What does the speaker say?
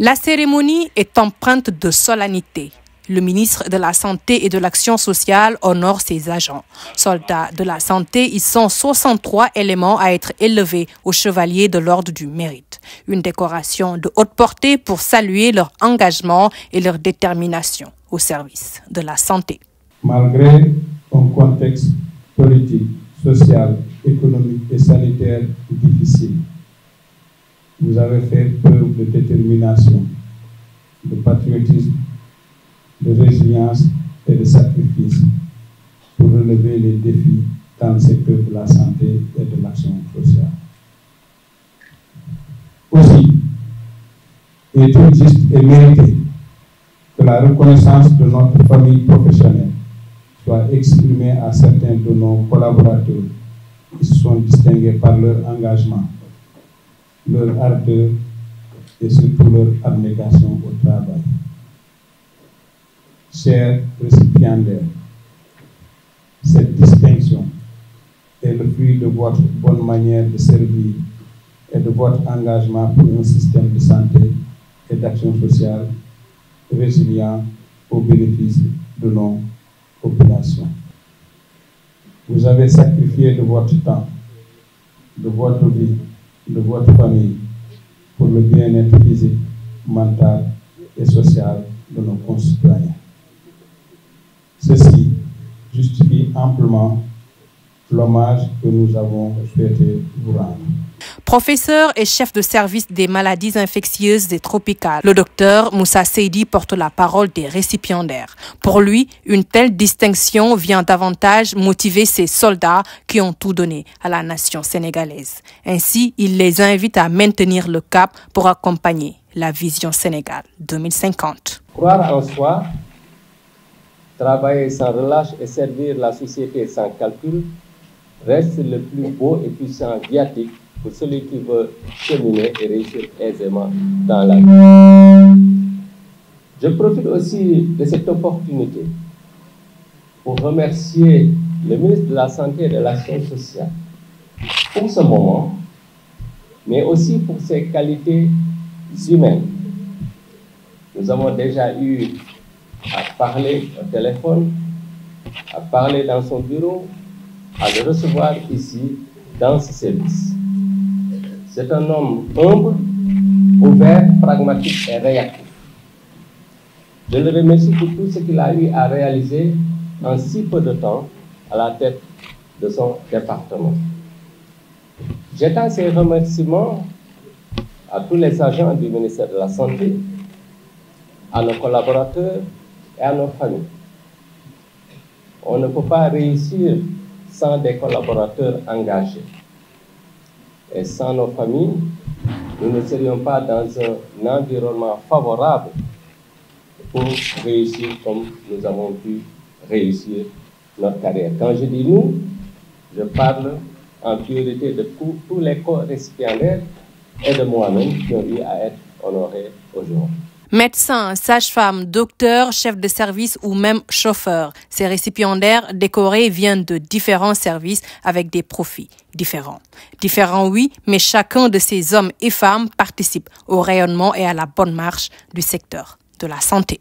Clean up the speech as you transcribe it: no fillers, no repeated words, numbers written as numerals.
La cérémonie est empreinte de solennité. Le ministre de la Santé et de l'Action sociale honore ses agents. Soldats de la santé, ils sont 63 éléments à être élevés au chevalier de l'Ordre du Mérite. Une décoration de haute portée pour saluer leur engagement et leur détermination au service de la santé. Malgré un contexte politique, social, économique et sanitaire difficile, vous avez fait preuve de détermination, de patriotisme, de résilience et de sacrifice pour relever les défis dans le secteur de la santé et de l'action sociale. Aussi, il est juste et mérité que la reconnaissance de notre famille professionnelle soit exprimée à certains de nos collaborateurs qui se sont distingués par leur engagement, leur ardeur et surtout leur abnégation au travail. Chers récipiendaires, cette distinction est le fruit de votre bonne manière de servir et de votre engagement pour un système de santé et d'action sociale résilient au bénéfice de nos populations. Vous avez sacrifié de votre temps, de votre vie, de votre famille pour le bien-être physique, mental et social de nos concitoyens. Ceci justifie amplement l'hommage que nous avons souhaité vous rendre. Professeur et chef de service des maladies infectieuses et tropicales, le docteur Moussa Seydi porte la parole des récipiendaires. Pour lui, une telle distinction vient davantage motiver ces soldats qui ont tout donné à la nation sénégalaise. Ainsi, il les invite à maintenir le cap pour accompagner la vision Sénégal 2050. Croire en soi, travailler sans relâche et servir la société sans calcul reste le plus beau et puissant viatique pour celui qui veut cheminer et réussir aisément dans la vie. Je profite aussi de cette opportunité pour remercier le ministre de la Santé et de l'Action sociale pour ce moment, mais aussi pour ses qualités humaines. Nous avons déjà eu à parler au téléphone, à parler dans son bureau, à le recevoir ici dans ce service. C'est un homme humble, ouvert, pragmatique et réactif. Je le remercie pour tout ce qu'il a eu à réaliser en si peu de temps à la tête de son département. J'étends ces remerciements à tous les agents du ministère de la Santé, à nos collaborateurs et à nos familles. On ne peut pas réussir sans des collaborateurs engagés. Et sans nos familles, nous ne serions pas dans un environnement favorable pour réussir comme nous avons pu réussir notre carrière. Quand je dis nous, je parle en priorité de tous les co-récipiendaires et de moi-même qui ont eu à être honorés aujourd'hui. Médecins, sages-femmes, docteurs, chefs de service ou même chauffeurs, ces récipiendaires décorés viennent de différents services avec des profils différents. Différents, oui, mais chacun de ces hommes et femmes participe au rayonnement et à la bonne marche du secteur de la santé.